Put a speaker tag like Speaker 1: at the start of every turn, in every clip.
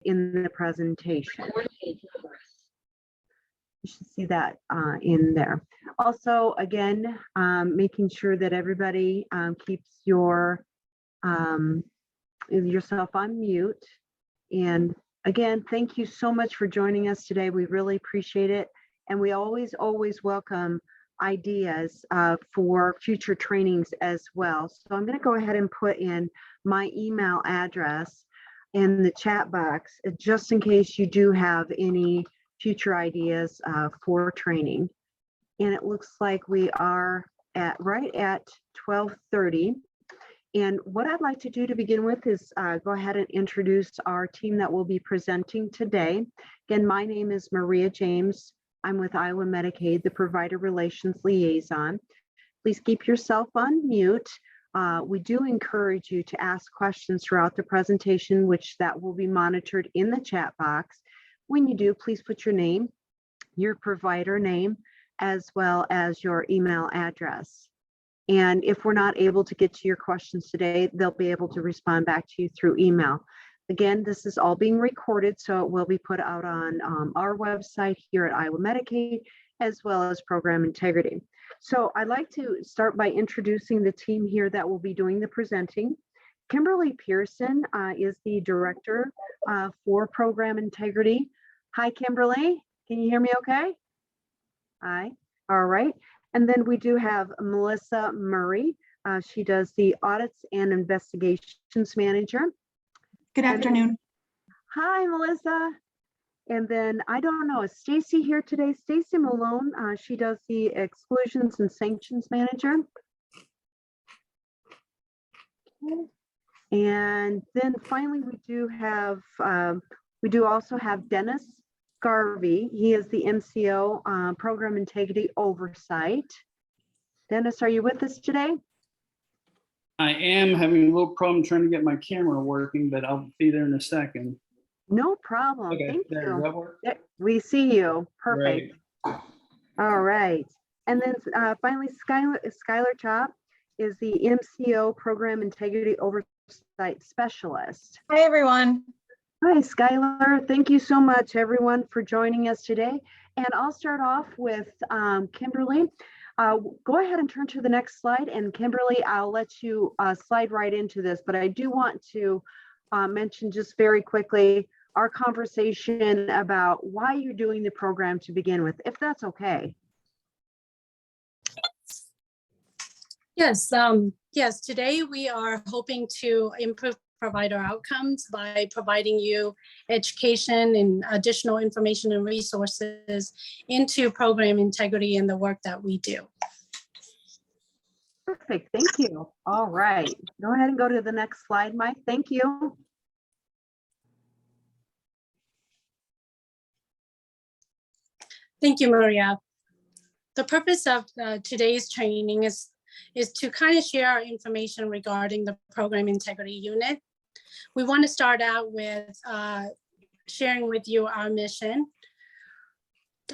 Speaker 1: in the presentation. You should see that in there. Also, again, making sure that everybody keeps yourself on mute. And again, thank you so much for joining us today. We really appreciate it. And we always welcome ideas for future trainings as well. So I'm going to go ahead and put in my email address in the chat box, just in case you do have any future ideas for training. And it looks like we are right at 12:30. And what I'd like to do to begin with is go ahead and introduce our team that will be presenting today. Again, my name is Maria James. I'm with Iowa Medicaid, the Provider Relations Liaison. Please keep yourself on mute. We do encourage you to ask questions throughout the presentation, which that will be monitored in the chat box. When you do, please put your name, your provider name, as well as your email address. And if we're not able to get to your questions today, they'll be able to respond back to you through email. Again, this is all being recorded, so it will be put out on our website here at Iowa Medicaid, as well as Program Integrity. So I'd like to start by introducing the team here that will be doing the presenting. Kimberly Pearson is the director for Program Integrity. Hi, Kimberly. Can you hear me okay? Hi. All right. And then we do have Melissa Murray. She does the Audits and Investigations Manager.
Speaker 2: Good afternoon.
Speaker 1: Hi, Melissa. And then I don't know, is Stacy here today? Stacy Malone, she does the Exclusions and Sanctions Manager. Okay. And then finally, we do also have Dennis Garvey. He is the MCO Program Integrity Oversight. Dennis, are you with us today?
Speaker 3: I am having a little problem trying to get my camera working, but I'll be there in a second.
Speaker 1: No problem.
Speaker 3: Okay,
Speaker 1: Thank
Speaker 3: there,
Speaker 1: you.
Speaker 3: that work?
Speaker 1: We see you. Perfect.
Speaker 3: Great.
Speaker 1: All right. And then finally, Skylar Chop is the MCO Program Integrity Oversight Specialist.
Speaker 2: Hi, everyone.
Speaker 1: Hi, Skylar. Thank you so much, everyone, for joining us today. And I'll start off with Kimberly. Go ahead and turn to the next slide. And Kimberly, I'll let you slide right into this, but I do want to mention just very quickly our conversation about why you're doing the program to begin with, if that's okay.
Speaker 4: Yes, yes, today we are hoping to improve provider outcomes by providing you education and additional information and resources into program integrity and the work that we do.
Speaker 1: Perfect, thank you. All right, go ahead and go to the next slide, Mike. Thank you.
Speaker 4: Thank you, Maria. The purpose of today's training is to kind of share our information regarding the Program Integrity Unit. We want to start out with sharing with you our mission.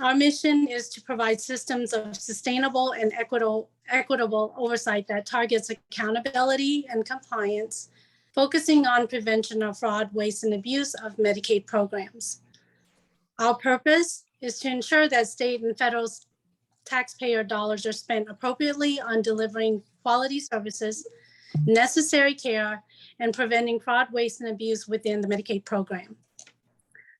Speaker 4: Our mission is to provide systems of sustainable and equitable oversight that targets accountability and compliance, focusing on prevention of fraud, waste, and abuse of Medicaid programs. Our purpose is to ensure that state and federal taxpayer dollars are spent appropriately on delivering quality services, necessary care, and preventing fraud, waste, and abuse within the Medicaid program.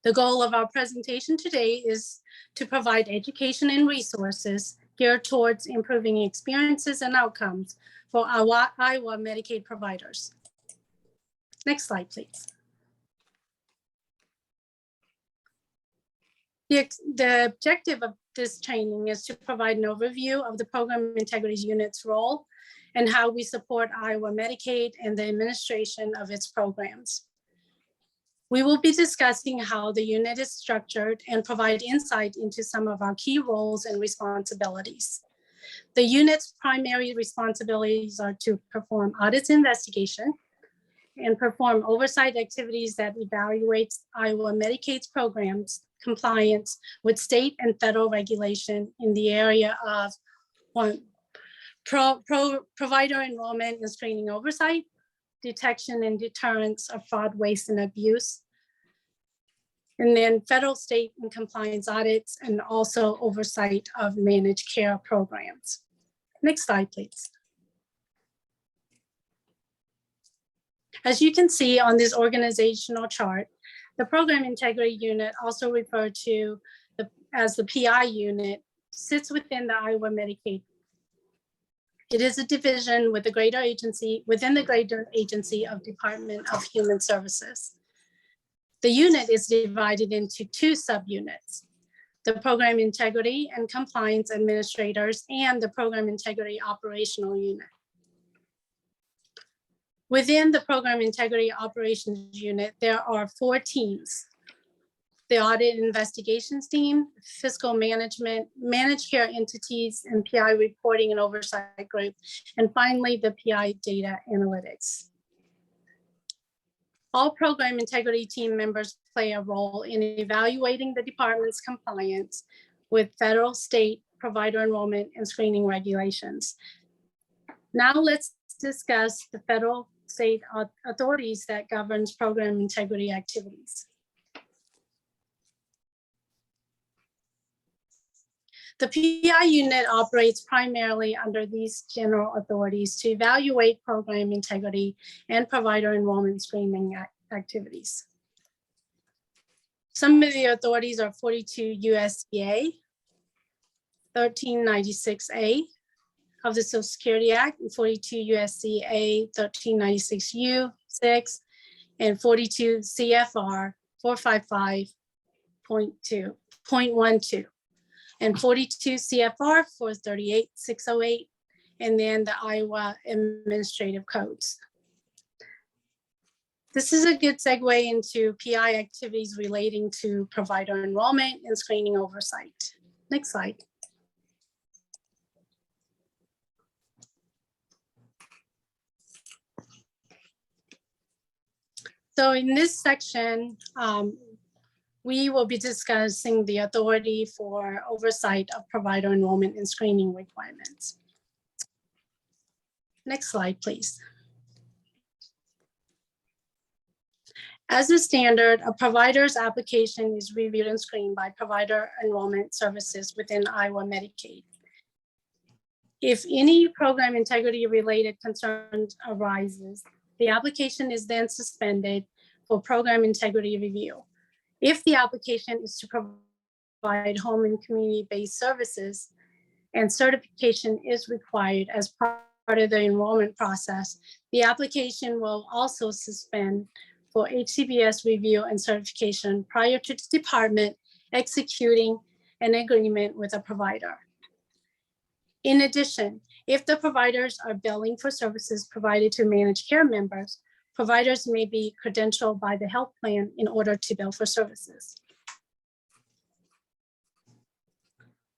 Speaker 4: The goal of our presentation today is to provide education and resources geared towards improving experiences and outcomes for our Iowa Medicaid providers. Next slide, please. The objective of this training is to provide an overview of the Program Integrity Unit's role and how we support Iowa Medicaid and the administration of its programs. We will be discussing how the unit is structured and provide insight into some of our key roles and responsibilities. The unit's primary responsibilities are to perform audits and investigation and perform oversight activities that evaluates Iowa Medicaid's programs compliance with state and federal regulation in the area of provider enrollment and screening oversight, detection and deterrence of fraud, waste, and abuse, And then federal, state, and compliance audits, and also oversight of managed care programs. Next slide, please. As you can see on this organizational chart, the Program Integrity Unit, also referred to as the PI unit, sits within the Iowa Medicaid. It is a division with the greater agency, within the greater agency of Department of Human Services. The unit is divided into two subunits: the Program Integrity and Compliance Administrators and the Program Integrity Operational Unit. Within the Program Integrity Operations Unit, there are 4 teams: the Audit Investigations Team, Fiscal Management, Managed Care Entities, and PI Reporting and Oversight Group, and finally, the PI Data Analytics. All Program Integrity team members play a role in evaluating the department's compliance with federal, state, provider enrollment, and screening regulations. Now let's discuss the federal, state authorities that governs program integrity activities. The PI unit operates primarily under these general authorities to evaluate program integrity and provider enrollment screening activities. Some of the authorities are 42 USCA, 1396A of the Social Security Act, and 42 USCA 1396U6, and 42 CFR 455.2.12. and 42 CFR 438.608, and then the Iowa Administrative Codes. This is a good segue into PI activities relating to provider enrollment and screening oversight. Next slide. So in this section, we will be discussing the authority for oversight of provider enrollment and screening requirements. Next slide, please. As a standard, a provider's application is reviewed and screened by Provider Enrollment Services within Iowa Medicaid. If any program integrity related concerns arises, the application is then suspended for program integrity review. If the application is to provide home and community-based services and certification is required as part of the enrollment process, the application will also suspend for HCBS review and certification prior to the department executing an agreement with a provider. In addition, if the providers are billing for services provided to managed care members, providers may be credentialed by the health plan in order to bill for services.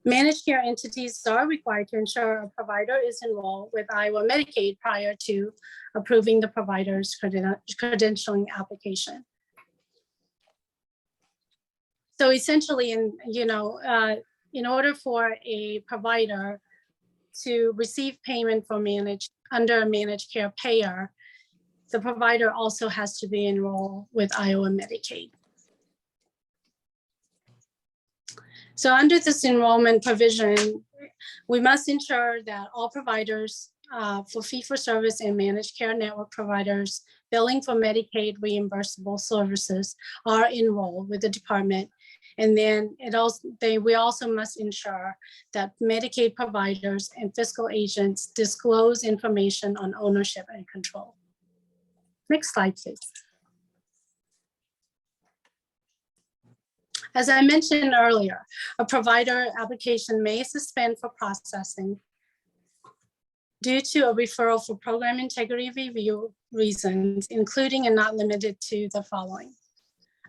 Speaker 4: Managed care entities are required to ensure a provider is enrolled with Iowa Medicaid prior to approving the provider's credentialing application. So essentially, in order for a provider to receive payment for under a managed care payer, the provider also has to be enrolled with Iowa Medicaid. So under this enrollment provision, we must ensure that all providers for fee-for-service and managed care network providers billing for Medicaid reimbursable services are enrolled with the department. And then we also must ensure that Medicaid providers and fiscal agents disclose information on ownership and control. Next slide, please. As I mentioned earlier, a provider application may suspend for processing due to a referral for program integrity review reasons, including and not limited to the following: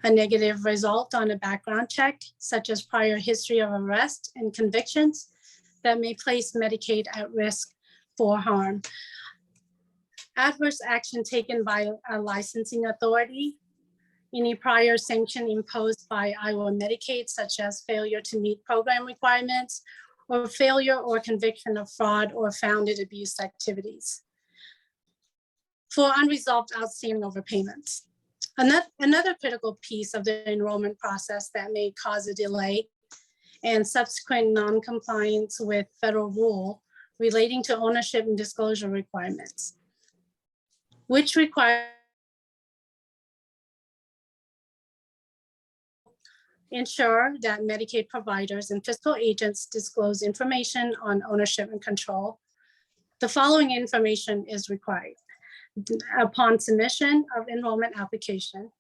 Speaker 4: a negative result on a background check, such as prior history of arrest and convictions that may place Medicaid at risk for harm, adverse action taken by a licensing authority, any prior sanction imposed by Iowa Medicaid, such as failure to meet program requirements, or failure or conviction of fraud or founded abuse activities, for unresolved outstanding overpayments. Another critical piece of the enrollment process that may cause a delay and subsequent non-compliance with federal rule relating to ownership and disclosure requirements, which require ensure that Medicaid providers and fiscal agents disclose information on ownership and control. The following information is required: upon submission of enrollment application,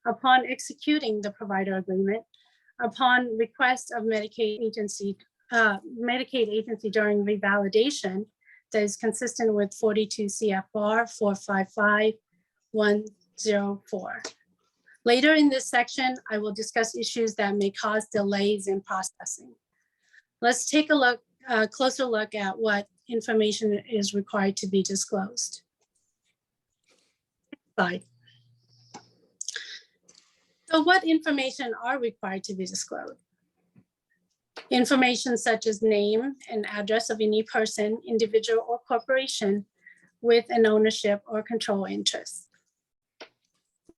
Speaker 4: upon executing the provider agreement, upon request of Medicaid agency during revalidation that is consistent with 42 CFR 455104. Later in this section, I will discuss issues that may cause delays in processing. Let's take a closer look at what information is required to be disclosed. Slide. So what information are required to be disclosed? Information such as name and address of any person, individual, or corporation with an ownership or control interest.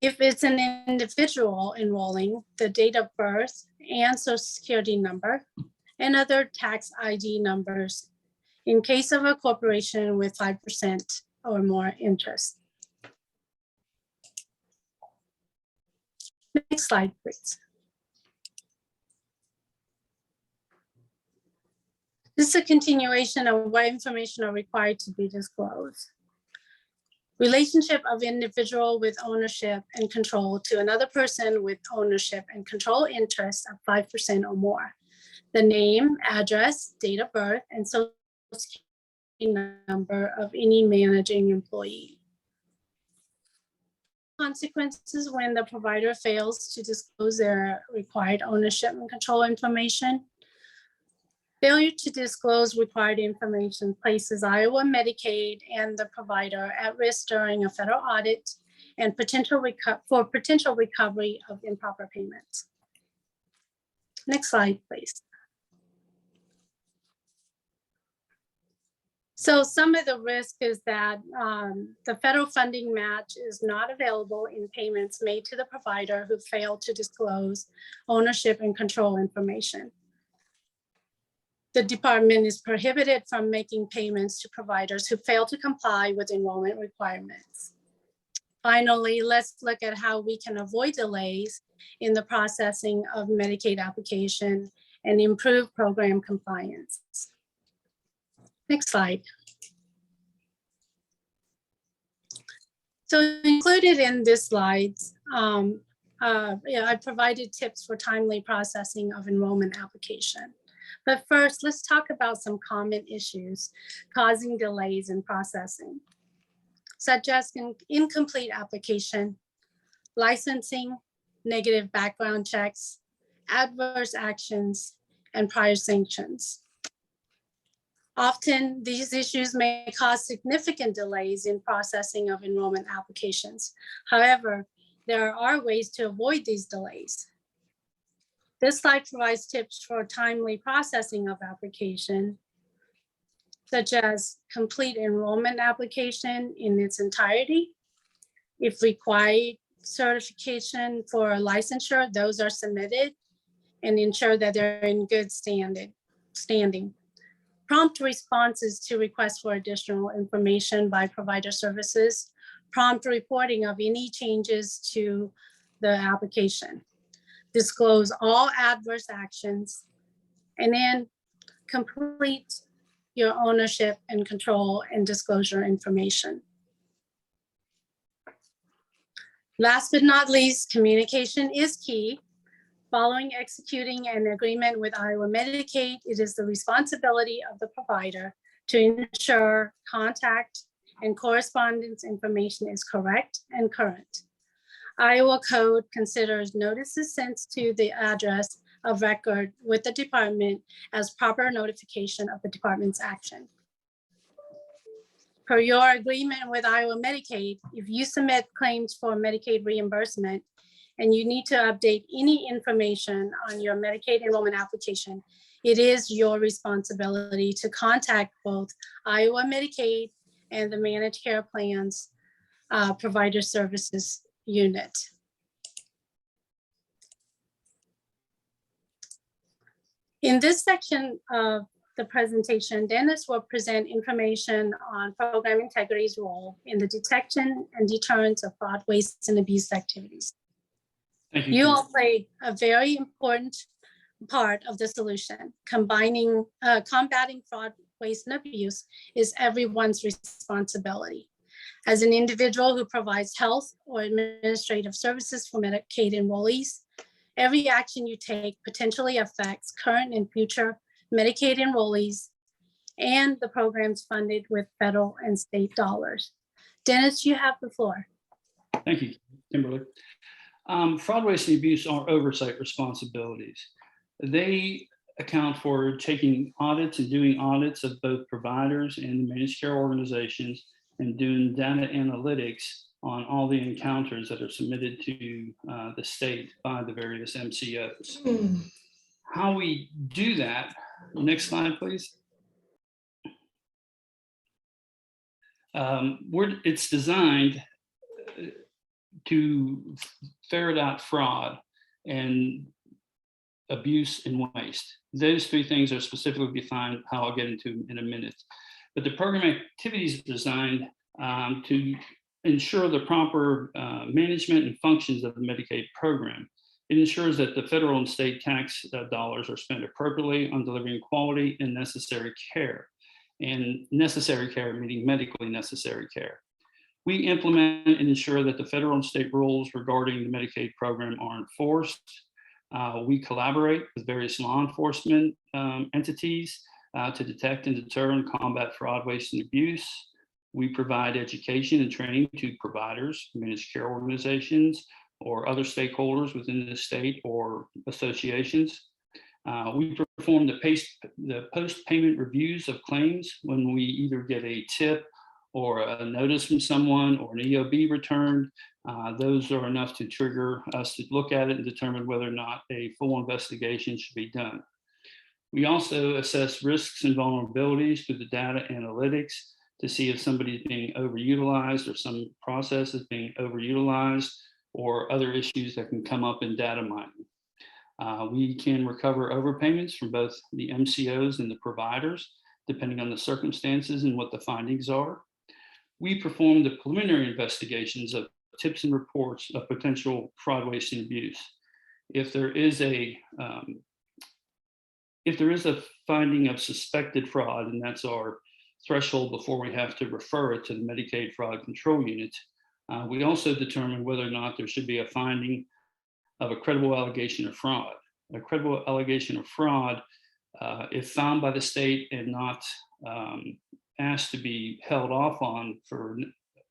Speaker 4: If it's an individual enrolling, the date of birth and social security number and other tax ID numbers in case of a corporation with 5% or more interest. Next slide, please. This is a continuation of what information are required to be disclosed. Relationship of individual with ownership and control to another person with ownership and control interest of 5% or more. The name, address, date of birth, and social security number of any managing employee. Consequences when the provider fails to disclose their required ownership and control information. Failure to disclose required information places Iowa Medicaid and the provider at risk during a federal audit and potential recovery of improper payments. Next slide, please. So some of the risk is that the federal funding match is not available in payments made to the provider who failed to disclose ownership and control information. The department is prohibited from making payments to providers who fail to comply with enrollment requirements. Finally, let's look at how we can avoid delays in the processing of Medicaid application and improve program compliance. Next slide. So included in this slide, I provided tips for timely processing of enrollment application. But first, let's talk about some common issues causing delays in processing, such as incomplete application, licensing, negative background checks, adverse actions, and prior sanctions. Often, these issues may cause significant delays in processing of enrollment applications. However, there are ways to avoid these delays. This slide provides tips for timely processing of application, such as complete enrollment application in its entirety. If required certification for licensure, those are submitted and ensure that they're in good standing. Prompt responses to requests for additional information by provider services, prompt reporting of any changes to the application. Disclose all adverse actions, and then complete your ownership and control and disclosure information. Last but not least, communication is key. Following executing an agreement with Iowa Medicaid, it is the responsibility of the provider to ensure contact and correspondence information is correct and current. Iowa Code considers notices sent to the address of record with the department as proper notification of the department's action. Per your agreement with Iowa Medicaid, if you submit claims for Medicaid reimbursement and you need to update any information on your Medicaid enrollment application, it is your responsibility to contact both Iowa Medicaid and the Managed Care Plans Provider Services Unit In this section of the presentation, Dennis will present information on program integrity's role in the detection and deterrence of fraud, waste, and abuse activities.
Speaker 3: Thank you.
Speaker 4: You
Speaker 3: Kim.
Speaker 4: all play a very important part of the solution. Combating fraud, waste, and abuse is everyone's responsibility. As an individual who provides health or administrative services for Medicaid enrollees, every action you take potentially affects current and future Medicaid enrollees and the programs funded with federal and state dollars. Dennis, you have the floor.
Speaker 3: Thank you, Kimberly. Fraud, waste, and abuse are oversight responsibilities. They account for taking audits and doing audits of both providers and managed care organizations and doing data analytics on all the encounters that are submitted to the state by the various MCOs. How we do that, next slide, please. It's designed to ferret out fraud and abuse and waste. Those three things are specifically defined, how I'll get into in a minute. But the program activities are designed to ensure the proper management and functions of the Medicaid program. It ensures that the federal and state tax dollars are spent appropriately on delivering quality and necessary care. And necessary care meaning medically necessary care. We implement and ensure that the federal and state rules regarding the Medicaid program are enforced. We collaborate with various law enforcement entities to detect and deter and combat fraud, waste, and abuse. We provide education and training to providers, managed care organizations, or other stakeholders within the state or associations. We perform the post-payment reviews of claims when we either get a tip or a notice from someone or an EOB returned. Those are enough to trigger us to look at it and determine whether or not a full investigation should be done. We also assess risks and vulnerabilities through the data analytics to see if somebody is being overutilized or some process is being overutilized or other issues that can come up in data mining. We can recover overpayments from both the MCOs and the providers, depending on the circumstances and what the findings are. We perform the preliminary investigations of tips and reports of potential fraud, waste, and abuse. If there is a finding of suspected fraud, and that's our threshold before we have to refer it to the Medicaid Fraud Control Unit, we also determine whether or not there should be a finding of a credible allegation of fraud. A credible allegation of fraud, if found by the state and not asked to be held off on for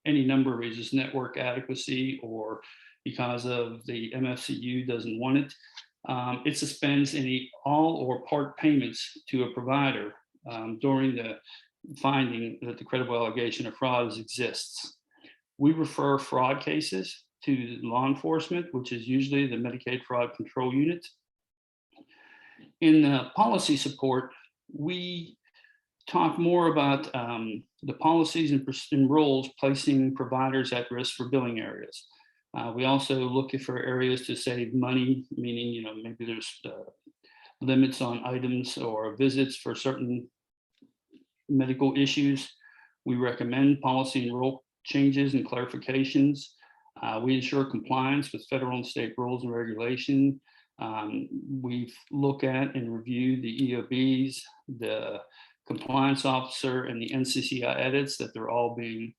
Speaker 3: any number of reasons, network adequacy, or because of the MFCU doesn't want it, it suspends any all or part payments to a provider during the finding that the credible allegation of fraud exists. We refer fraud cases to law enforcement, which is usually the Medicaid Fraud Control Unit. In policy support, we talk more about the policies and rules placing providers at risk for billing areas. We also look for areas to save money, meaning maybe there's limits on items or visits for certain medical issues. We recommend policy and rule changes and clarifications. We ensure compliance with federal and state rules and regulation. We look at and review the EOBs, the compliance officer, and the NCCI edits, that they're all being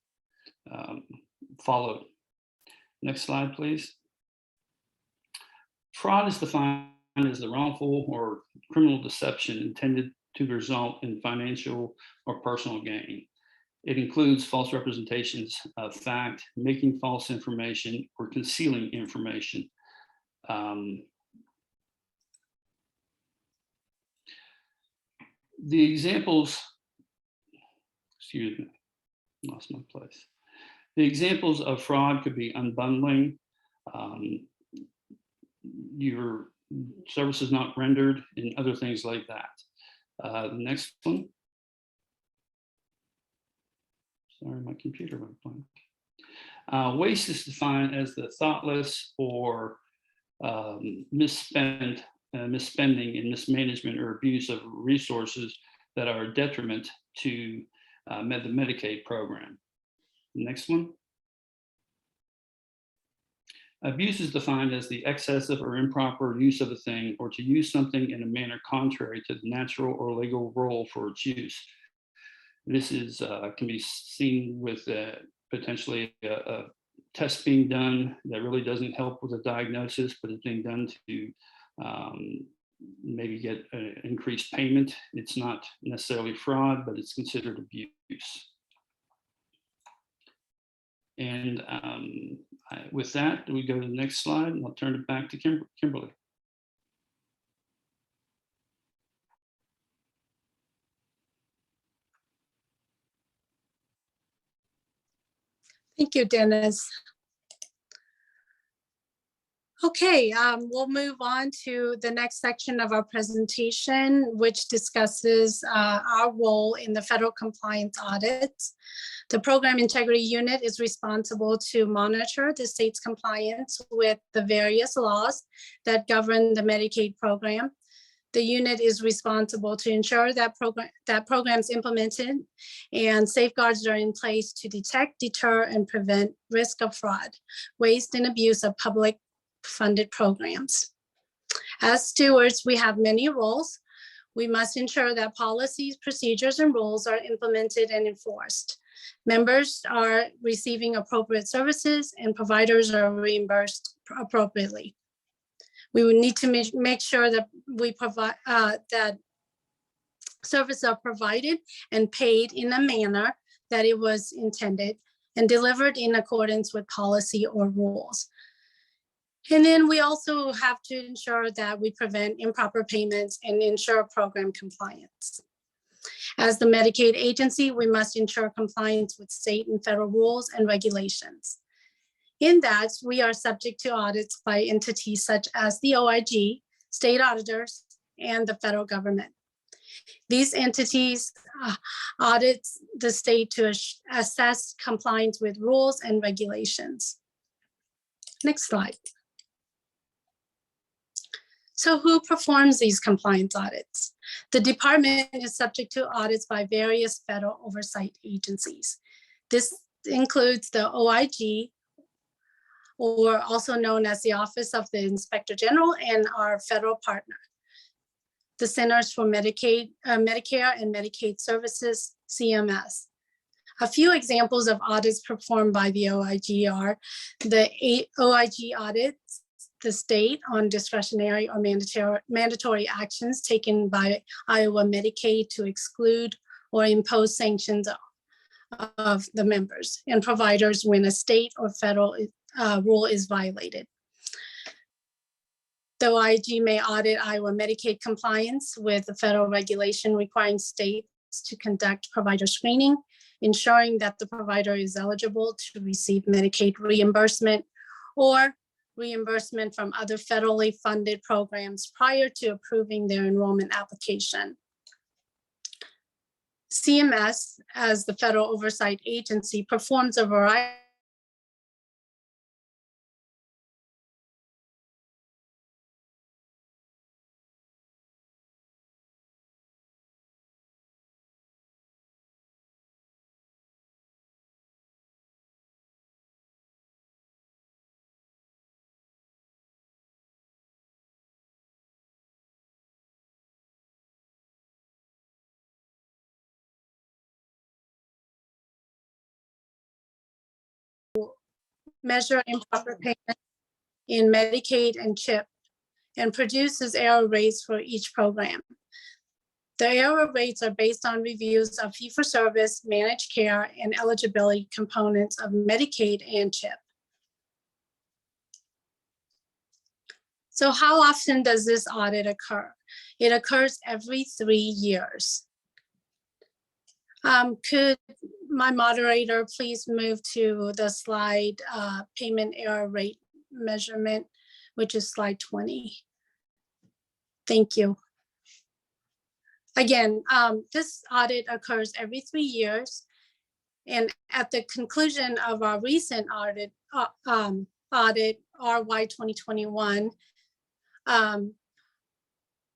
Speaker 3: followed. Next slide, please. Fraud is defined as the wrongful or criminal deception intended to result in financial or personal gain. It includes false representations of fact, making false information, or concealing information. The examples, excuse me, lost my place. The examples of fraud could be unbundling, your services not rendered, and other things like that. The next one. Sorry, my computer went blank. Waste is defined as the thoughtless or misspent misspending and mismanagement or abuse of resources that are a detriment to the Medicaid program. Next one. Abuse is defined as the excessive or improper use of a thing or to use something in a manner contrary to the natural or legal role for its use. This is can be seen with potentially a test being done that really doesn't help with a diagnosis, but it's being done to maybe get increased payment. It's not necessarily fraud, but it's considered abuse. And with that, we go to the next slide, and I'll turn it back to Kimberly.
Speaker 4: Thank you, Dennis. Okay, we'll move on to the next section of our presentation, which discusses our role in the federal compliance audits. The Program Integrity Unit is responsible to monitor the state's compliance with the various laws that govern the Medicaid program. The unit is responsible to ensure that programs implemented and safeguards are in place to detect, deter, and prevent risk of fraud, waste, and abuse of public funded programs. As stewards, we have many roles. We must ensure that policies, procedures, and rules are implemented and enforced. Members are receiving appropriate services and providers are reimbursed appropriately. We would need to make sure that we provide that services are provided and paid in a manner that it was intended and delivered in accordance with policy or rules. And then we also have to ensure that we prevent improper payments and ensure program compliance. As the Medicaid agency, we must ensure compliance with state and federal rules and regulations. In that, we are subject to audits by entities such as the OIG, state auditors, and the federal government. These entities audit the state to assess compliance with rules and regulations. Next slide. So who performs these compliance audits? The department is subject to audits by various federal oversight agencies. This includes the OIG, or also known as the Office of the Inspector General, and our federal partner, the Centers for Medicare and Medicaid Services, CMS. A few examples of audits performed by the OIG are the OIG audits the state on discretionary or mandatory actions taken by Iowa Medicaid to exclude or impose sanctions of the members and providers when a state or federal rule is violated. The OIG may audit Iowa Medicaid compliance with the federal regulation requiring states to conduct provider screening, ensuring that the provider is eligible to receive Medicaid reimbursement or reimbursement from other federally funded programs prior to approving their enrollment application. CMS, as the federal oversight agency, performs a variety measure improper payment in Medicaid and CHIP and produces error rates for each program. The error rates are based on reviews of fee-for-service, managed care, and eligibility components of Medicaid and CHIP. So how often does this audit occur? It occurs every 3 years. Could my moderator please move to the slide payment error rate measurement, which is slide 20. Thank you. Again, this audit occurs every 3 years. And at the conclusion of our recent audit, RY 2021,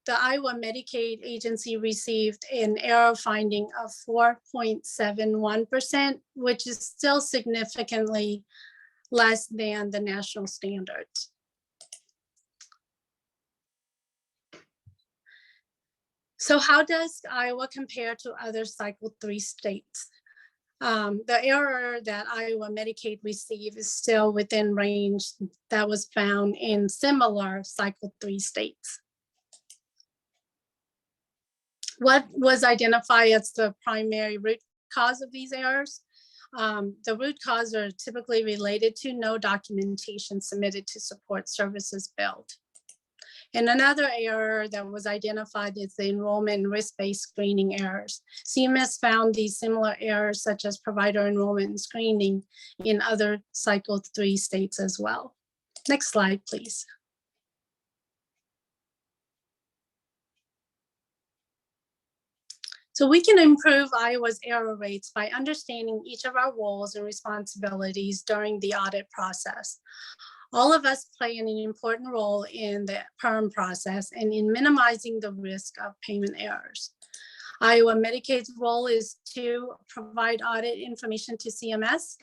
Speaker 4: the Iowa Medicaid agency received an error finding of 4.71%, which is still significantly less than the national standards. So how does Iowa compare to other Cycle 3 states? The error that Iowa Medicaid received is still within range that was found in similar Cycle 3 states. What was identified as the primary root cause of these errors? The root cause are typically related to no documentation submitted to support services billed. And another error that was identified is the enrollment and risk-based screening errors. CMS found these similar errors such as provider enrollment and screening in other Cycle 3 states as well. Next slide, please. So we can improve Iowa's error rates by understanding each of our roles and responsibilities during the audit process. All of us play an important role in the PERM process and in minimizing the risk of payment errors. Iowa Medicaid's role is to provide audit information to CMS,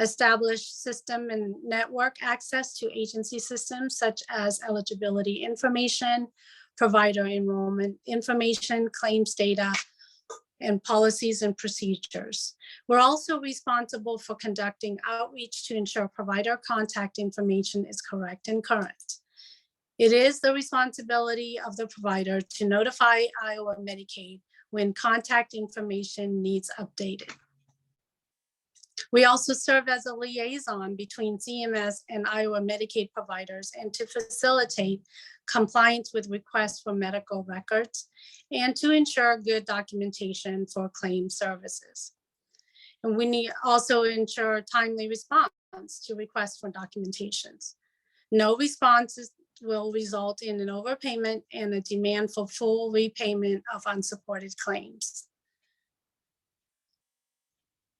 Speaker 4: establish system and network access to agency systems such as eligibility information, provider enrollment information, claims data, and policies and procedures. We're also responsible for conducting outreach to ensure provider contact information is correct and current. It is the responsibility of the provider to notify Iowa Medicaid when contact information needs updated. We also serve as a liaison between CMS and Iowa Medicaid providers and to facilitate compliance with requests for medical records and to ensure good documentation for claim services. And we need also ensure timely response to requests for documentations. No responses will result in an overpayment and a demand for full repayment of unsupported claims.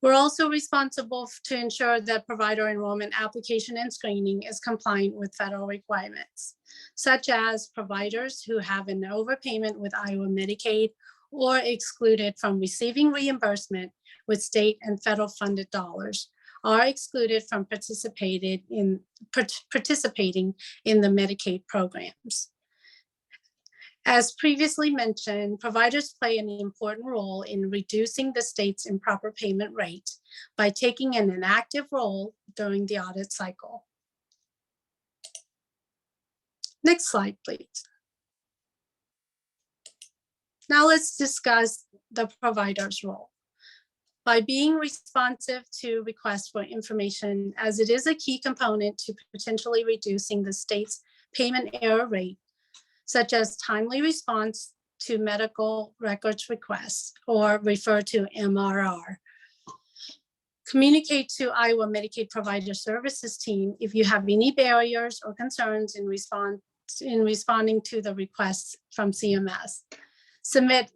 Speaker 4: We're also responsible to ensure that provider enrollment application and screening is compliant with federal requirements, such as providers who have an overpayment with Iowa Medicaid or excluded from receiving reimbursement with state and federal funded dollars are excluded from participating in the Medicaid programs. As previously mentioned, providers play an important role in reducing the state's improper payment rate by taking an active role during the audit cycle. Next slide, please. Now let's discuss the provider's role. By being responsive to requests for information, as it is a key component to potentially reducing the state's payment error rate, such as timely response to medical records requests, or referred to MRR. Communicate to Iowa Medicaid Provider Services team if you have any barriers or concerns in responding to the requests from CMS. Submit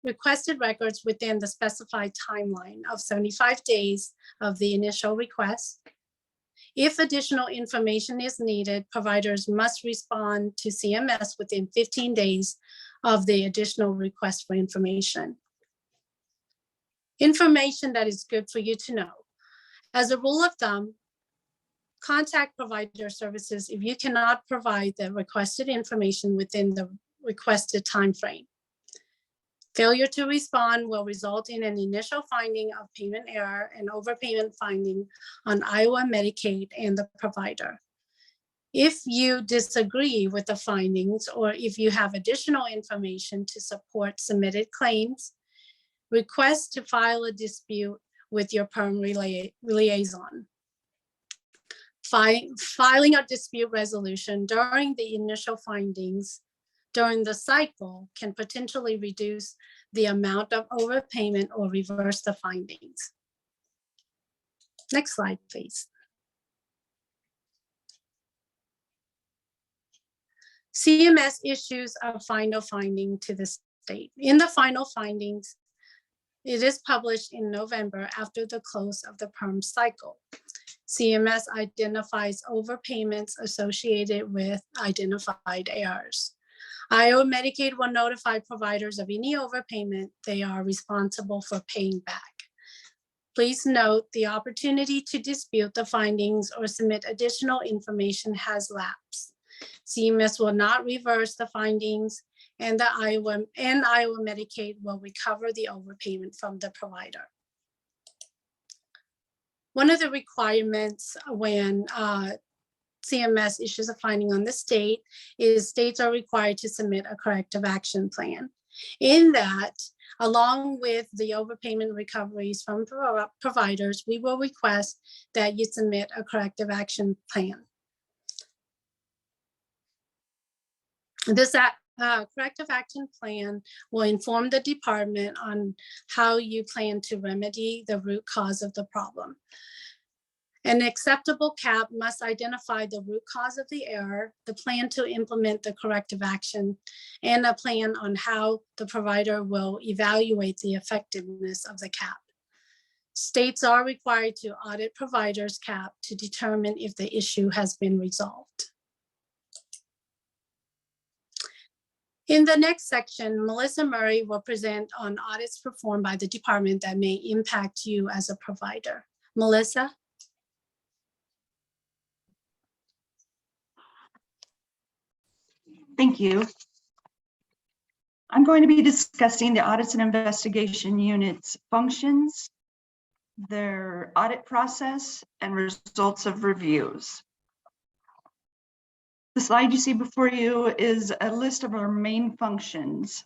Speaker 4: requested records within the specified timeline of 75 days of the initial request. If additional information is needed, providers must respond to CMS within 15 days of the additional request for information. Information that is good for you to know. As a rule of thumb, contact provider services if you cannot provide the requested information within the requested timeframe. Failure to respond will result in an initial finding of payment error and overpayment finding on Iowa Medicaid and the provider. If you disagree with the findings, or if you have additional information to support submitted claims, request to file a dispute with your PERM liaison. Filing a dispute resolution during the initial findings during the cycle can potentially reduce the amount of overpayment or reverse the findings. Next slide, please. CMS issues a final finding to the state. In the final findings, it is published in November after the close of the PERM cycle. CMS identifies overpayments associated with identified errors. Iowa Medicaid will notify providers of any overpayment they are responsible for paying back. Please note the opportunity to dispute the findings or submit additional information has lapsed. CMS will not reverse the findings, and Iowa Medicaid will recover the overpayment from the provider. One of the requirements when CMS issues a finding on the state is states are required to submit a corrective action plan. In that, along with the overpayment recoveries from providers, we will request that you submit a corrective action plan. This corrective action plan will inform the department on how you plan to remedy the root cause of the problem. An acceptable CAP must identify the root cause of the error, the plan to implement the corrective action, and a plan on how the provider will evaluate the effectiveness of the CAP. States are required to audit providers' CAP to determine if the issue has been resolved. In the next section, Melissa Murray will present on audits performed by the department that may impact you as a provider. Melissa?
Speaker 2: Thank you. I'm going to be discussing the Audits and Investigation Unit's functions, their audit process, and results of reviews. The slide you see before you is a list of our main functions.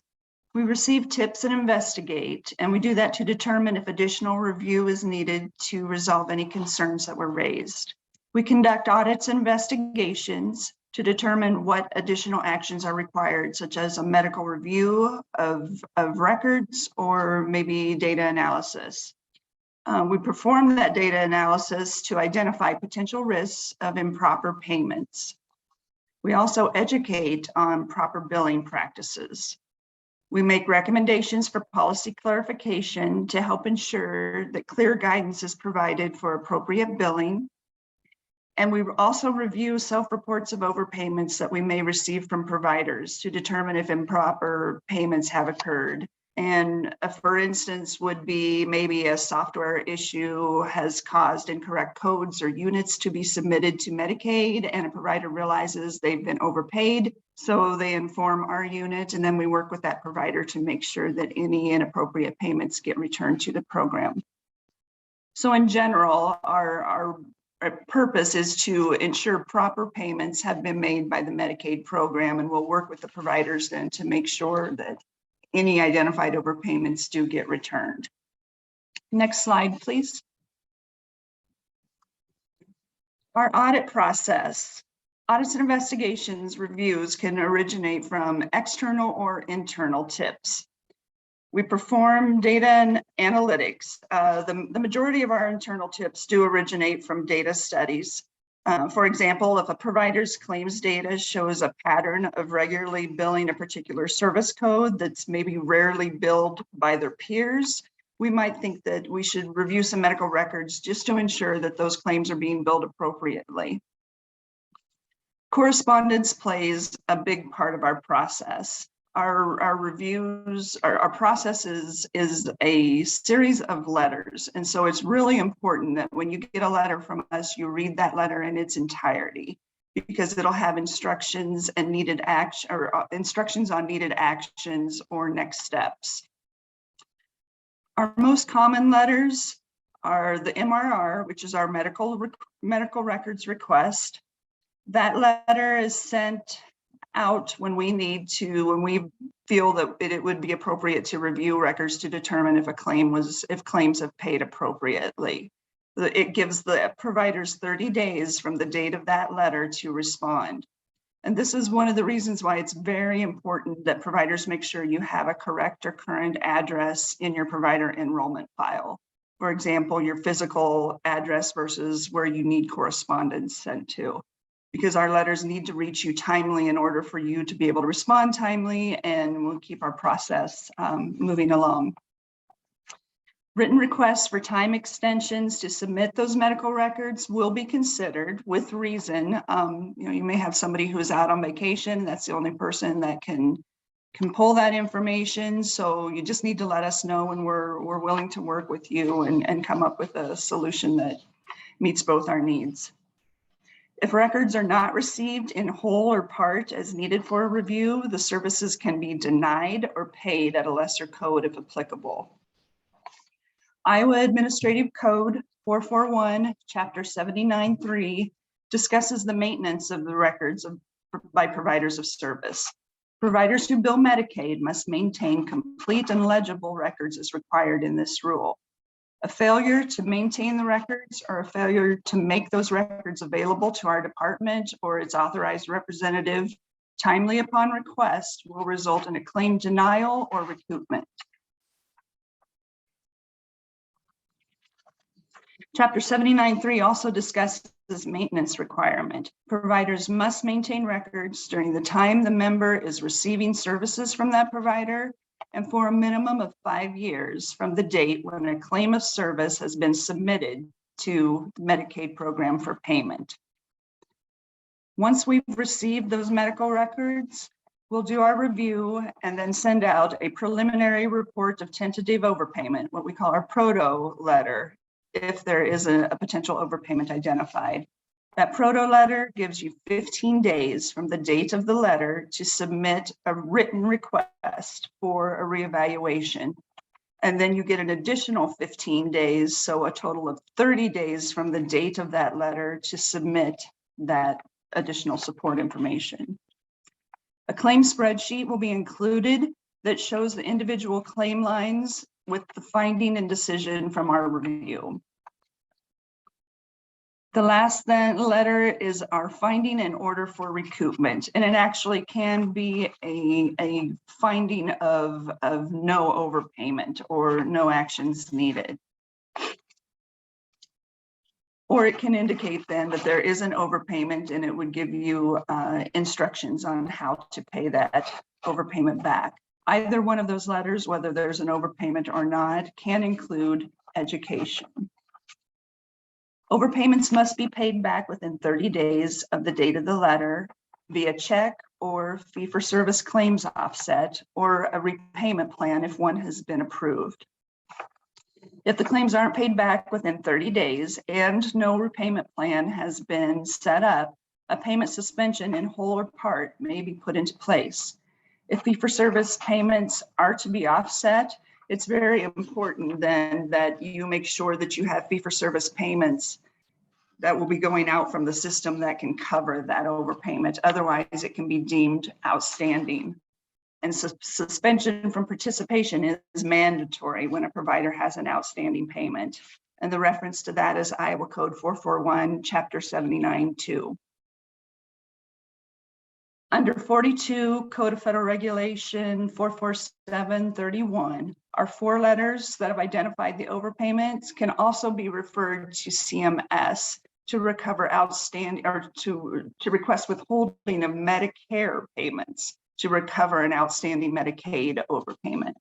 Speaker 2: We receive tips and investigate, and we do that to determine if additional review is needed to resolve any concerns that were raised. We conduct audits and investigations to determine what additional actions are required, such as a medical review of records or maybe data analysis. We perform that data analysis to identify potential risks of improper payments. We also educate on proper billing practices. We make recommendations for policy clarification to help ensure that clear guidance is provided for appropriate billing. And we also review self-reports of overpayments that we may receive from providers to determine if improper payments have occurred. And for instance, would be maybe a software issue has caused incorrect codes or units to be submitted to Medicaid, and a provider realizes they've been overpaid. So they inform our unit, and then we work with that provider to make sure that any inappropriate payments get returned to the program. So in general, our purpose is to ensure proper payments have been made by the Medicaid program, and we'll work with the providers then to make sure that any identified overpayments do get returned. Next slide, please. Our audit process. Audits and investigations reviews can originate from external or internal tips. We perform data and analytics. The majority of our internal tips do originate from data studies. For example, if a provider's claims data shows a pattern of regularly billing a particular service code that's maybe rarely billed by their peers, we might think that we should review some medical records just to ensure that those claims are being billed appropriately. Correspondence plays a big part of our process. Our reviews, our process is a series of letters. And so it's really important that when you get a letter from us, you read that letter in its entirety, because it'll have instructions and needed action, or instructions on needed actions or next steps. Our most common letters are the MRR, which is our medical records request. That letter is sent out when we need to, when we feel that it would be appropriate to review records to determine if claims have paid appropriately. It gives the providers 30 days from the date of that letter to respond. And this is one of the reasons why it's very important that providers make sure you have a correct or current address in your provider enrollment file. For example, your physical address versus where you need correspondence sent to, because our letters need to reach you timely in order for you to be able to respond timely, and we'll keep our process moving along. Written requests for time extensions to submit those medical records will be considered with reason. You may have somebody who is out on vacation. That's the only person that can pull that information. So you just need to let us know, and we're willing to work with you and come up with a solution that meets both our needs. If records are not received in whole or part as needed for a review, the services can be denied or paid at a lesser code if applicable. Iowa Administrative Code 441, Chapter 79.3 discusses the maintenance of the records by providers of service. Providers who bill Medicaid must maintain complete and legible records as required in this rule. A failure to maintain the records or a failure to make those records available to our department or its authorized representative timely upon request will result in a claim denial or recoupment. Chapter 79.3 also discusses maintenance requirement. Providers must maintain records during the time the member is receiving services from that provider and for a minimum of 5 years from the date when a claim of service has been submitted to the Medicaid program for payment. Once we've received those medical records, we'll do our review and then send out a preliminary report of tentative overpayment, what we call our proto letter, if there is a potential overpayment identified. That proto letter gives you 15 days from the date of the letter to submit a written request for a reevaluation. And then you get an additional 15 days, so a total of 30 days from the date of that letter to submit that additional support information. A claim spreadsheet will be included that shows the individual claim lines with the finding and decision from our review. The last then letter is our finding and order for recoupment, and it actually can be a finding of no overpayment or no actions needed. Or it can indicate then that there is an overpayment, and it would give you instructions on how to pay that overpayment back. Either one of those letters, whether there's an overpayment or not, can include education. Overpayments must be paid back within 30 days of the date of the letter via check or fee-for-service claims offset or a repayment plan if one has been approved. If the claims aren't paid back within 30 days and no repayment plan has been set up, a payment suspension in whole or part may be put into place. If fee-for-service payments are to be offset, it's very important then that you make sure that you have fee-for-service payments that will be going out from the system that can cover that overpayment. Otherwise, it can be deemed outstanding. And suspension from participation is mandatory when a provider has an outstanding payment. And the reference to that is Iowa Code 441, Chapter 79.2. Under 42 Code of Federal Regulation 447.31, our 4 letters that have identified the overpayments can also be referred to CMS to recover outstanding or to request withholding of Medicare payments to recover an outstanding Medicaid overpayment.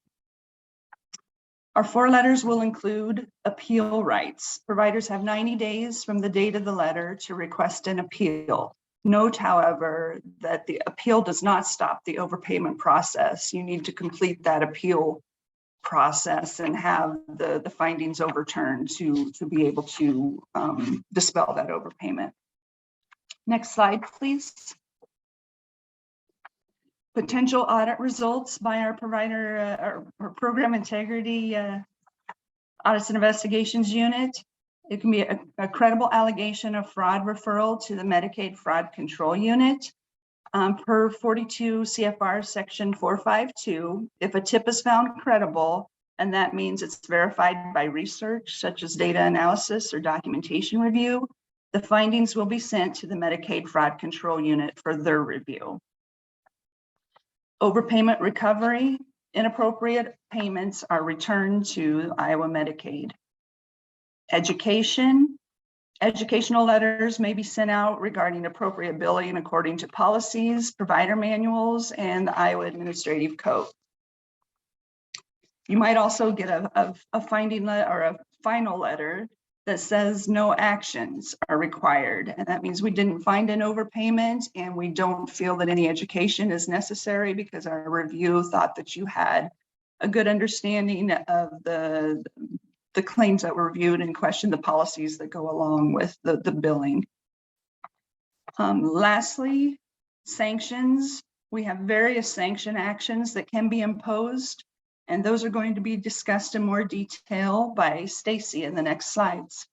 Speaker 2: Our 4 letters will include appeal rights. Providers have 90 days from the date of the letter to request an appeal. Note, however, that the appeal does not stop the overpayment process. You need to complete that appeal process and have the findings overturned to be able to dispel that overpayment. Next slide, please. Potential audit results by our provider or program integrity audits and investigations unit. It can be a credible allegation of fraud referral to the Medicaid fraud control unit. Per 42 CFR section 452, if a tip is found credible, and that means it's verified by research such as data analysis or documentation review, the findings will be sent to the Medicaid fraud control unit for their review. Overpayment recovery, inappropriate payments are returned to Iowa Medicaid. Educational letters may be sent out regarding appropriate billing according to policies, provider manuals, and the Iowa Administrative Code. You might also get a finding letter or a final letter that says no actions are required. And that means we didn't find an overpayment and we don't feel that any education is necessary because our review thought that you had a good understanding of the claims that were reviewed and questioned the policies that go along with the billing. Lastly, sanctions. We have various sanction actions that can be imposed, and those are going to be discussed in more detail by Stacy in the next slides.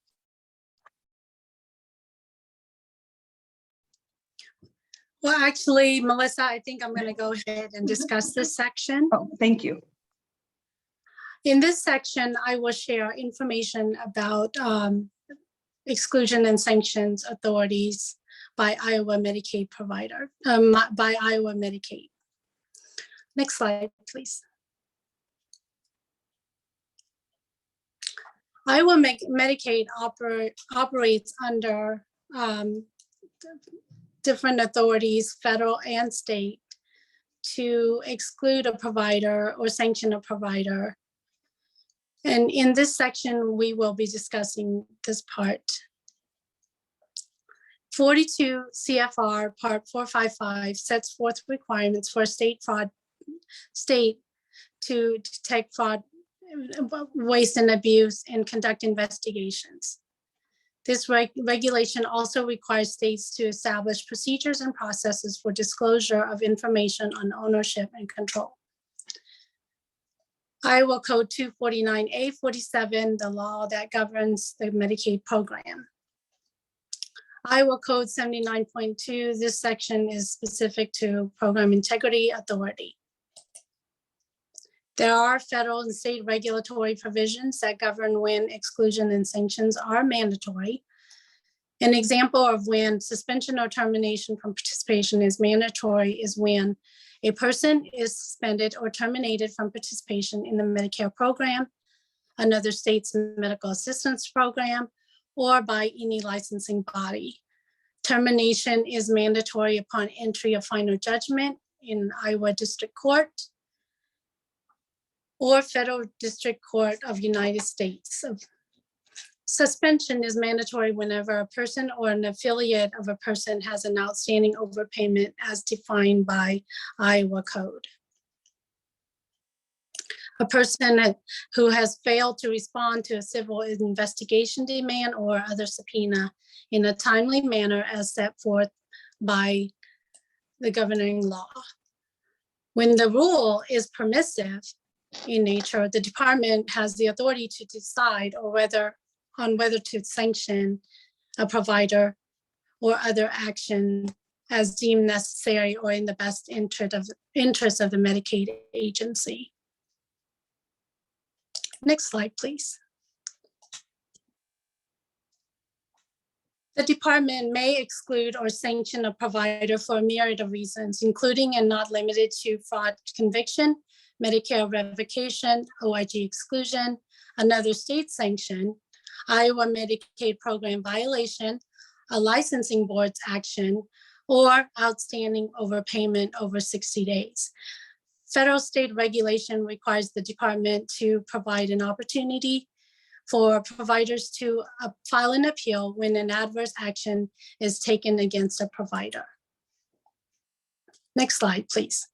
Speaker 4: Well, actually, Melissa, I think I'm going to go ahead and discuss this section.
Speaker 2: Oh, thank you.
Speaker 4: In this section, I will share information about exclusion and sanctions authorities by Iowa Medicaid provider, by Iowa Medicaid. Next slide, please. Iowa Medicaid operates under different authorities, federal and state, to exclude a provider or sanction a provider. And in this section, we will be discussing this part. 42 CFR Part 455 sets forth requirements for state to detect fraud, waste and abuse, and conduct investigations. This regulation also requires states to establish procedures and processes for disclosure of information on ownership and control. Iowa Code 249A47, the law that governs the Medicaid program. Iowa Code 79.2, this section is specific to Program Integrity Authority. There are federal and state regulatory provisions that govern when exclusion and sanctions are mandatory. An example of when suspension or termination from participation is mandatory is when a person is suspended or terminated from participation in the Medicare program, another state's medical assistance program, or by any licensing body. Termination is mandatory upon entry of final judgment in Iowa District Court or Federal District Court of United States. Suspension is mandatory whenever a person or an affiliate of a person has an outstanding overpayment as defined by Iowa Code. A person who has failed to respond to a civil investigation demand or other subpoena in a timely manner as set forth by the governing law. When the rule is permissive in nature, the department has the authority to decide on whether to sanction a provider or other action as deemed necessary or in the best interest of the Medicaid agency. Next slide, please. The department may exclude or sanction a provider for a myriad of reasons, including and not limited to fraud conviction, Medicare revocation, OIG exclusion, another state sanction, Iowa Medicaid program violation, a licensing board's action, or outstanding overpayment over 60 days. Federal state regulation requires the department to provide an opportunity for providers to file an appeal when an adverse action is taken against a provider. Next slide, please.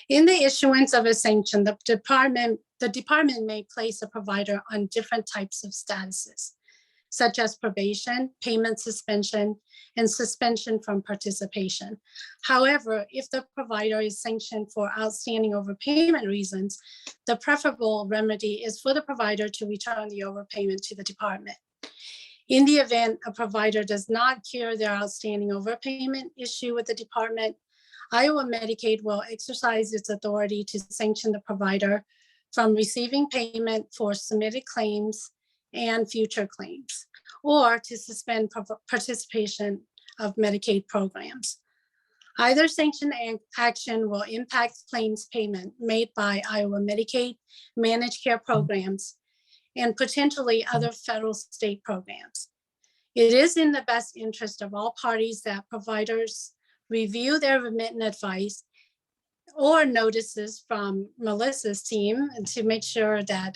Speaker 4: In the issuance of a sanction, the department may place a provider on different types of statuses, such as probation, payment suspension, and suspension from participation. However, if the provider is sanctioned for outstanding overpayment reasons, the preferable remedy is for the provider to return the overpayment to the department. In the event a provider does not cure their outstanding overpayment issue with the department, Iowa Medicaid will exercise its authority to sanction the provider from receiving payment for submitted claims and future claims, or to suspend participation of Medicaid programs. Either sanction action will impact claims payment made by Iowa Medicaid, managed care programs, and potentially other federal state programs. It is in the best interest of all parties that providers review their remittance advice or notices from Melissa's team to make sure that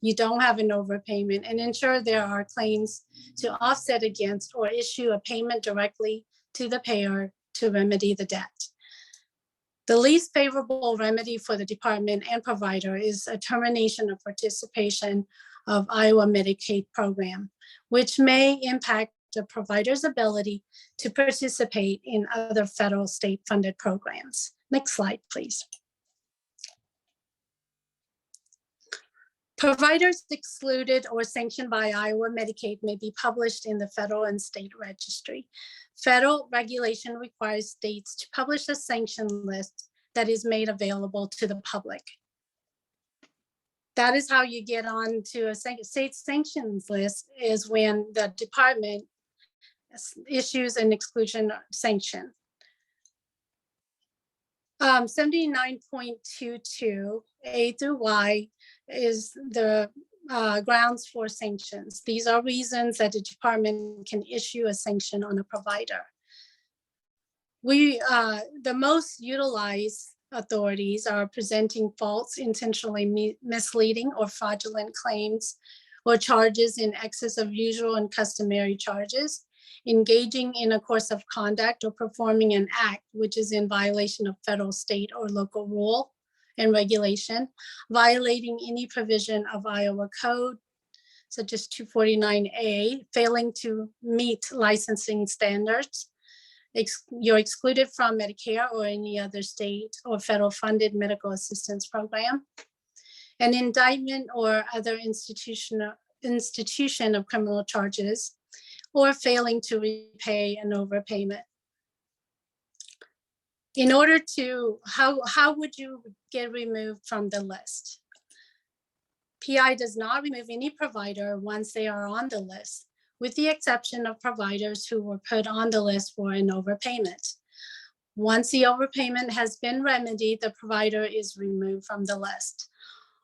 Speaker 4: you don't have an overpayment and ensure there are claims to offset against or issue a payment directly to the payer to remedy the debt. The least favorable remedy for the department and provider is a termination of participation of Iowa Medicaid program, which may impact the provider's ability to participate in other federal state funded programs. Next slide, please. Providers excluded or sanctioned by Iowa Medicaid may be published in the federal and state registry. Federal regulation requires states to publish a sanction list that is made available to the public. That is how you get on to a state sanctions list, is when the department issues an exclusion sanction. 79.22 A through Y is the grounds for sanctions. These are reasons that the department can issue a sanction on a provider. The most utilized authorities are presenting false, intentionally misleading or fraudulent claims or charges in excess of usual and customary charges, engaging in a course of conduct or performing an act which is in violation of federal, state, or local rule and regulation, violating any provision of Iowa code, such as 249A, failing to meet licensing standards. You're excluded from Medicare or any other state or federal funded medical assistance program. An indictment or other institution of criminal charges, or failing to repay an overpayment. In order to, how would you get removed from the list? PI does not remove any provider once they are on the list, with the exception of providers who were put on the list for an overpayment. Once the overpayment has been remedied, the provider is removed from the list.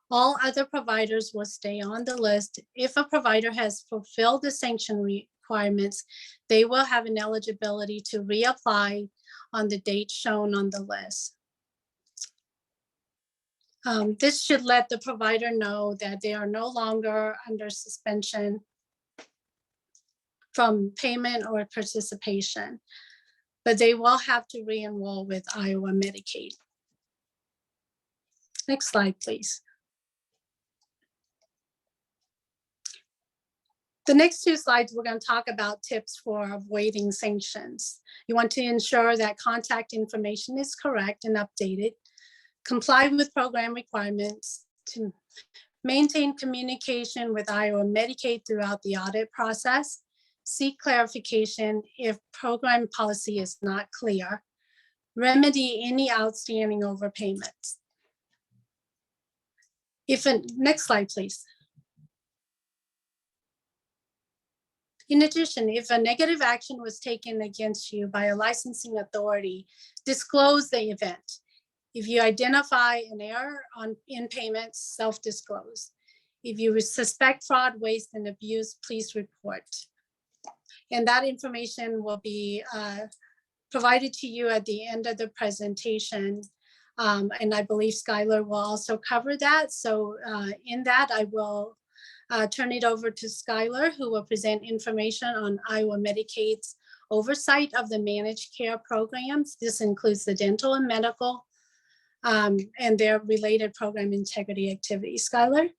Speaker 4: All other providers will stay on the list. If a provider has fulfilled the sanction requirements, they will have an eligibility to reapply on the date shown on the list. This should let the provider know that they are no longer under suspension from payment or participation, but they will have to re-enroll with Iowa Medicaid. Next slide, please. The next two slides, we're going to talk about tips for avoiding sanctions. You want to ensure that contact information is correct and updated, comply with program requirements, to maintain communication with Iowa Medicaid throughout the audit process, seek clarification if program policy is not clear, remedy any outstanding overpayments. Next slide, please. In addition, if a negative action was taken against you by a licensing authority, disclose the event. If you identify an error in payments, self-disclose. If you suspect fraud, waste, and abuse, please report. And that information will be provided to you at the end of the presentation. And I believe Skylar will also cover that. So in that, I will turn it over to Skylar, who will present information on Iowa Medicaid's oversight of the managed care programs. This includes the dental and medical and their related program integrity activities. Skylar?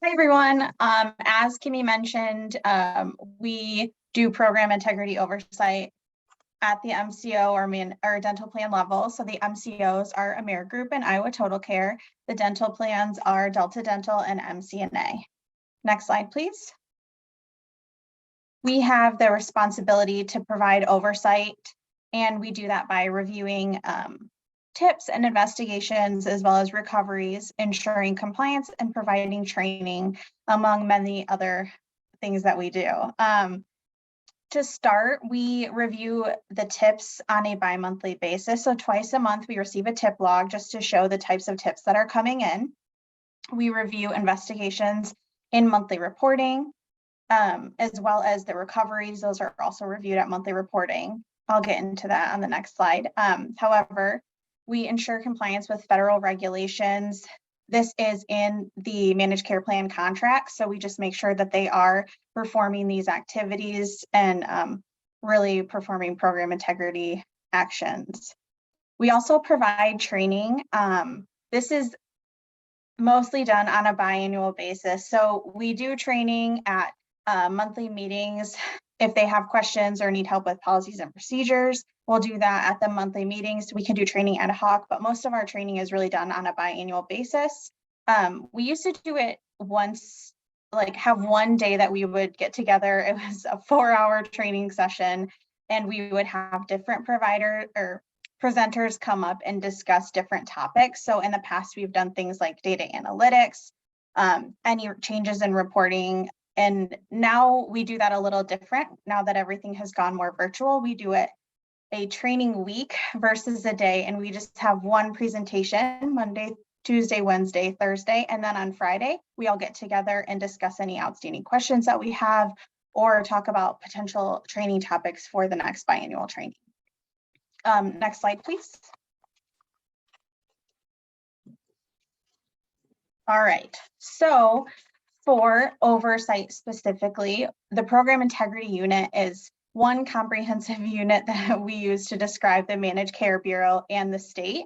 Speaker 5: Hi, everyone. As Kimmy mentioned, we do program integrity oversight at the MCO or dental plan level. So the MCOs are AmeriGroup and Iowa Total Care. The dental plans are Delta Dental and MCNA. Next slide, please. We have the responsibility to provide oversight, and we do that by reviewing tips and investigations, as well as recoveries, ensuring compliance and providing training, among many other things that we do. To start, we review the tips on a bi-monthly basis. So twice a month, we receive a tip log just to show the types of tips that are coming in. We review investigations in monthly reporting, as well as the recoveries. Those are also reviewed at monthly reporting. I'll get into that on the next slide. However, We ensure compliance with federal regulations. This is in the managed care plan contract, so we just make sure that they are performing these activities and really performing program integrity actions. We also provide training. This is mostly done on a biannual basis. So we do training at monthly meetings. If they have questions or need help with policies and procedures, we'll do that at the monthly meetings. We can do training ad hoc, but most of our training is really done on a biannual basis. We used to do it once, like have one day that we would get together. It was a 4-hour training session, and we would have different provider or presenters come up and discuss different topics. So in the past, we've done things like data analytics, any changes in reporting. And now we do that a little different. Now that everything has gone more virtual, we do it a training week versus a day. And we just have one presentation Monday, Tuesday, Wednesday, Thursday. And then on Friday, we all get together and discuss any outstanding questions that we have or talk about potential training topics for the next biannual training. Next slide, please. All right, so for oversight specifically, the program integrity unit is one comprehensive unit that we use to describe the Managed Care Bureau and the state.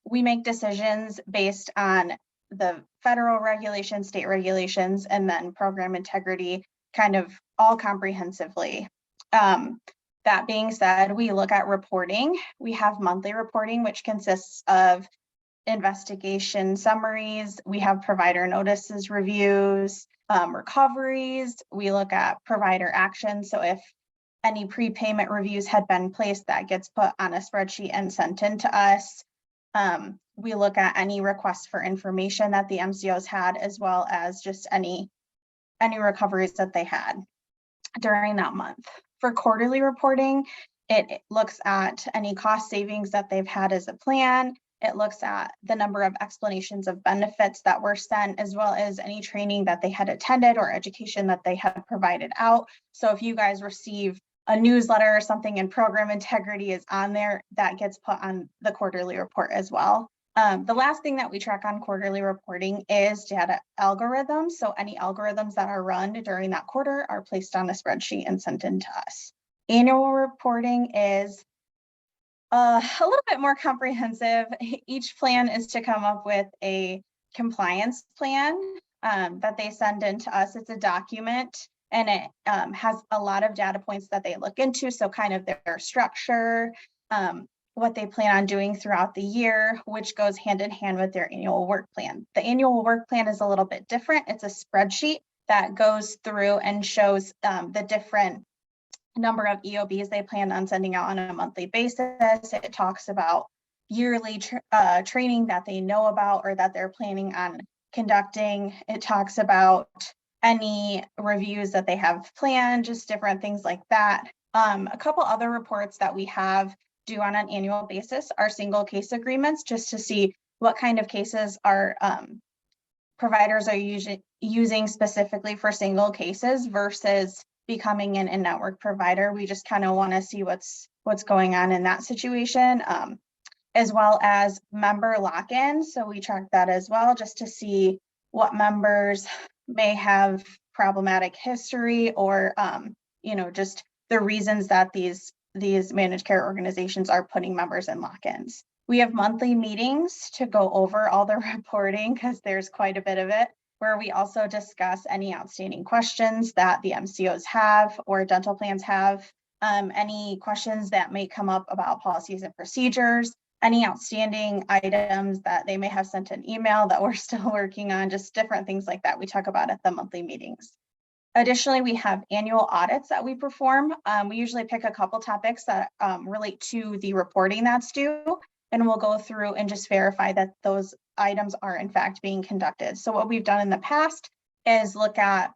Speaker 5: We make decisions based on the federal regulations, state regulations, and then program integrity kind of all comprehensively. That being said, we look at reporting. We have monthly reporting, which consists of investigation summaries. We have provider notices reviews, recoveries. We look at provider action. So if any prepayment reviews had been placed, that gets put on a spreadsheet and sent in to us. We look at any requests for information that the MCOs had, as well as just any recoveries that they had during that month. For quarterly reporting, it looks at any cost savings that they've had as a plan. It looks at the number of explanations of benefits that were sent, as well as any training that they had attended or education that they had provided out. So if you guys receive a newsletter or something and program integrity is on there, that gets put on the quarterly report as well. The last thing that we track on quarterly reporting is data algorithms. So any algorithms that are run during that quarter are placed on a spreadsheet and sent in to us. Annual reporting is a little bit more comprehensive. Each plan is to come up with a compliance plan that they send in to us. It's a document, and it has a lot of data points that they look into. So kind of their structure, what they plan on doing throughout the year, which goes hand in hand with their annual work plan. The annual work plan is a little bit different. It's a spreadsheet that goes through and shows the different number of EOBs they plan on sending out on a monthly basis. It talks about yearly training that they know about or that they're planning on conducting. It talks about any reviews that they have planned, just different things like that. A couple other reports that we have due on an annual basis are single case agreements, just to see what kind of cases our providers are using specifically for single cases versus becoming an in-network provider. We just kind of want to see what's going on in that situation, as well as member lock-in. So we track that as well, just to see what members may have problematic history or, just the reasons that these managed care organizations are putting members in lock-ins. We have monthly meetings to go over all the reporting because there's quite a bit of it, where we also discuss any outstanding questions that the MCOs have or dental plans have, any questions that may come up about policies and procedures, any outstanding items that they may have sent an email that we're still working on, just different things like that we talk about at the monthly meetings. Additionally, we have annual audits that we perform. We usually pick a couple topics that relate to the reporting that's due, and we'll go through and just verify that those items are in fact being conducted. So what we've done in the past is look at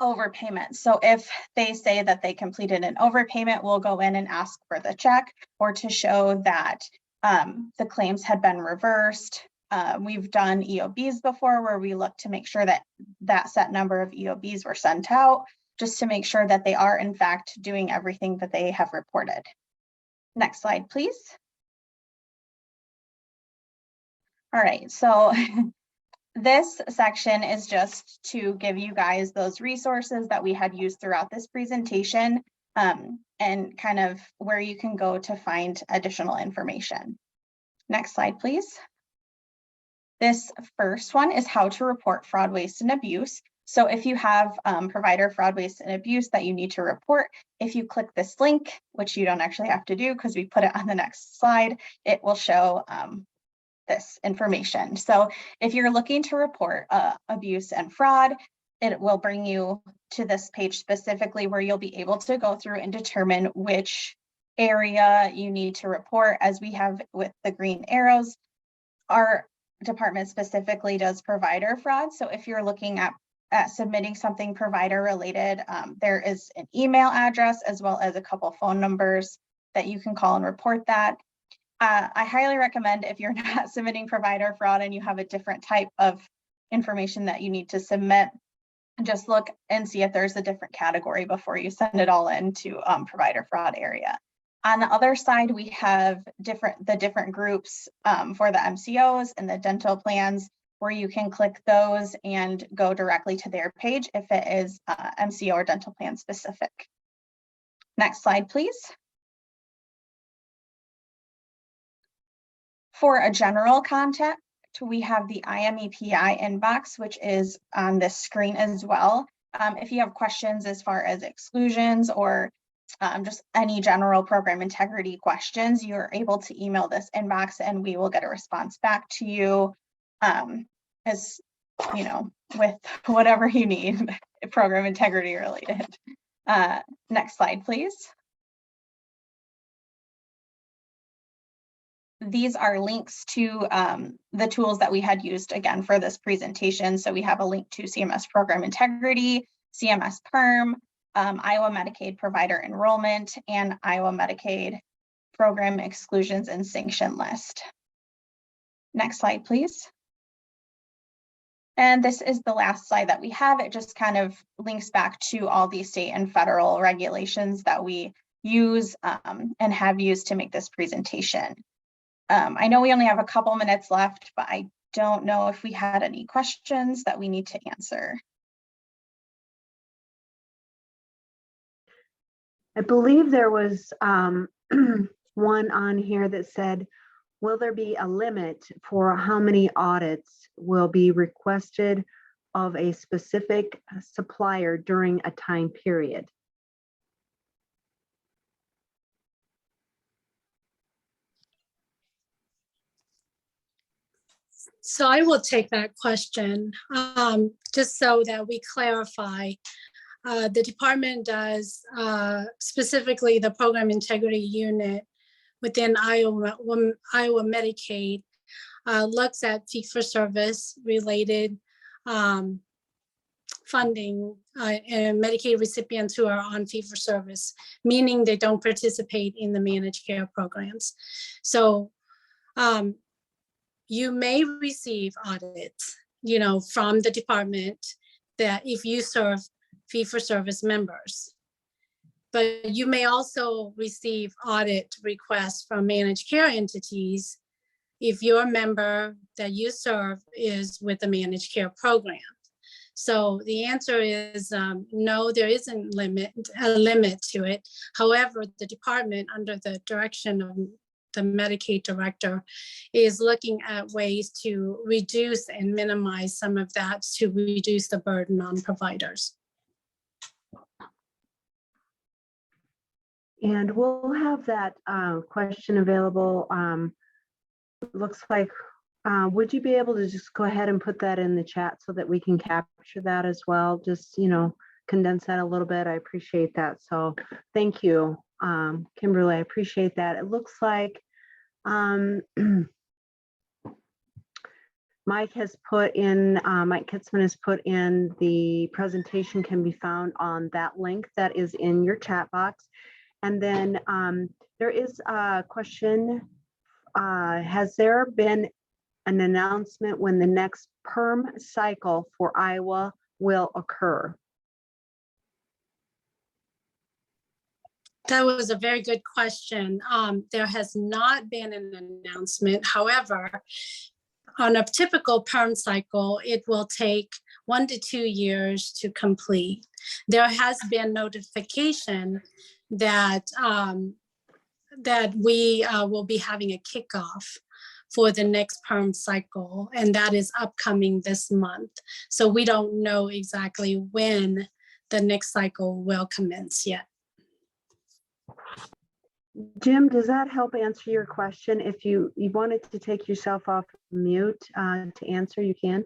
Speaker 5: overpayment. So if they say that they completed an overpayment, we'll go in and ask for the check or to show that the claims had been reversed. We've done EOBs before where we look to make sure that that set number of EOBs were sent out, just to make sure that they are in fact doing everything that they have reported. Next slide, please. All right, so this section is just to give you guys those resources that we had used throughout this presentation, and kind of where you can go to find additional information. Next slide, please. This first one is how to report fraud, waste, and abuse. So if you have provider fraud, waste, and abuse that you need to report, if you click this link, which you don't actually have to do because we put it on the next slide, it will show this information. So if you're looking to report abuse and fraud, it will bring you to this page specifically where you'll be able to go through and determine which area you need to report. As we have with the green arrows, our department specifically does provider fraud. So if you're looking at submitting something provider related, there is an email address as well as a couple phone numbers that you can call and report that. I highly recommend, if you're not submitting provider fraud and you have a different type of information that you need to submit, just look and see if there's a different category before you send it all into provider fraud area. On the other side, we have the different groups for the MCOs and the dental plans, where you can click those and go directly to their page if it is MCO or dental plan specific. Next slide, please. For a general contact, we have the IMEPI inbox, which is on this screen as well. If you have questions as far as exclusions or just any general program integrity questions, you're able to email this inbox and we will get a response back to you, as you know, with whatever you need program integrity related. Next slide, please. These are links to the tools that we had used again for this presentation. So we have a link to CMS Program Integrity, CMS PERM, Iowa Medicaid Provider Enrollment, and Iowa Medicaid Program Exclusions and Sanction List. Next slide, please. And this is the last slide that we have. It just kind of links back to all the state and federal regulations that we use and have used to make this presentation. I know we only have a couple minutes left, but I don't know if we had any questions that we need to answer.
Speaker 1: I believe there was one on here that said, will there be a limit for how many audits will be requested of a specific supplier during a time period?
Speaker 4: So I will take that question, just so that we clarify. The department does, specifically the Program Integrity Unit within Iowa Medicaid, looks at fee-for-service related funding and Medicaid recipients who are on fee-for-service, meaning they don't participate in the managed care programs. So you may receive audits, you know, from the department that if you serve fee-for-service members. But you may also receive audit requests from managed care entities if your member that you serve is with a managed care program. So the answer is no, there isn't a limit to it. However, the department, under the direction of the Medicaid director, is looking at ways to reduce and minimize some of that to reduce the burden on providers.
Speaker 1: And we'll have that question available. Looks like, would you be able to just go ahead and put that in the chat so that we can capture that as well? Just, you know, condense that a little bit. I appreciate that. So thank you, Kimberly. I appreciate that. It looks like Mike Kitzman has put in the presentation can be found on that link that is in your chat box. And then there is a question, has there been an announcement when the next PERM cycle for Iowa will occur?
Speaker 4: That was a very good question. There has not been an announcement. However, on a typical perm cycle, it will take 1 to 2 years to complete. There has been notification that that we will be having a kickoff for the next perm cycle, and that is upcoming this month. So we don't know exactly when the next cycle will commence yet.
Speaker 1: Jim, does that help answer your question? If you wanted to take yourself off mute to answer, you can.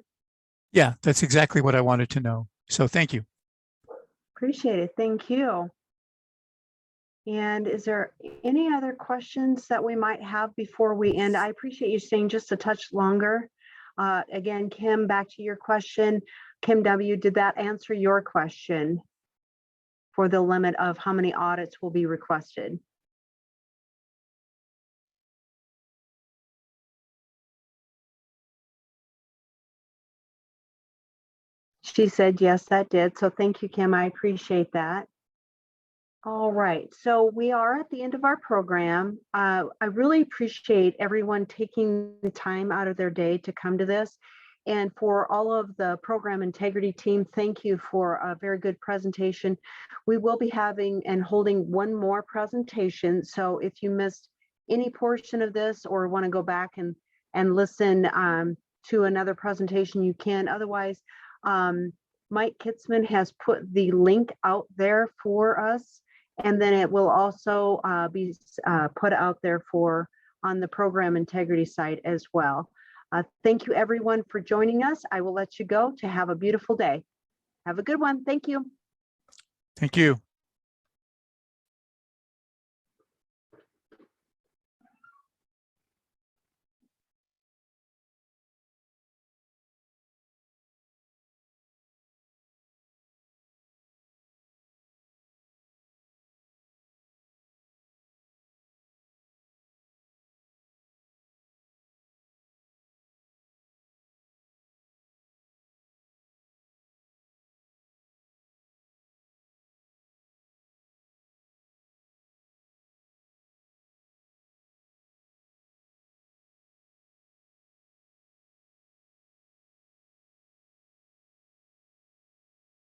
Speaker 6: Yeah, that's exactly what I wanted to know. So thank you.
Speaker 1: Appreciate it. Thank you. And is there any other questions that we might have before we end? I appreciate you staying just a touch longer. Again, Kim, back to your question. Kim W., did that answer your question for the limit of how many audits will be requested? She said, yes, that did. So thank you, Kim. I appreciate that. All right, so we are at the end of our program. I really appreciate everyone taking the time out of their day to come to this. And for all of the program integrity team, thank you for a very good presentation. We will be having and holding one more presentation. So if you missed any portion of this or want to go back and listen to another presentation, you can. Otherwise, Mike Kitzman has put the link out there for us. And then it will also be put out there on the program integrity site as well. Thank you everyone for joining us. I will let you go to have a beautiful day. Have a good one. Thank you.
Speaker 6: Thank you.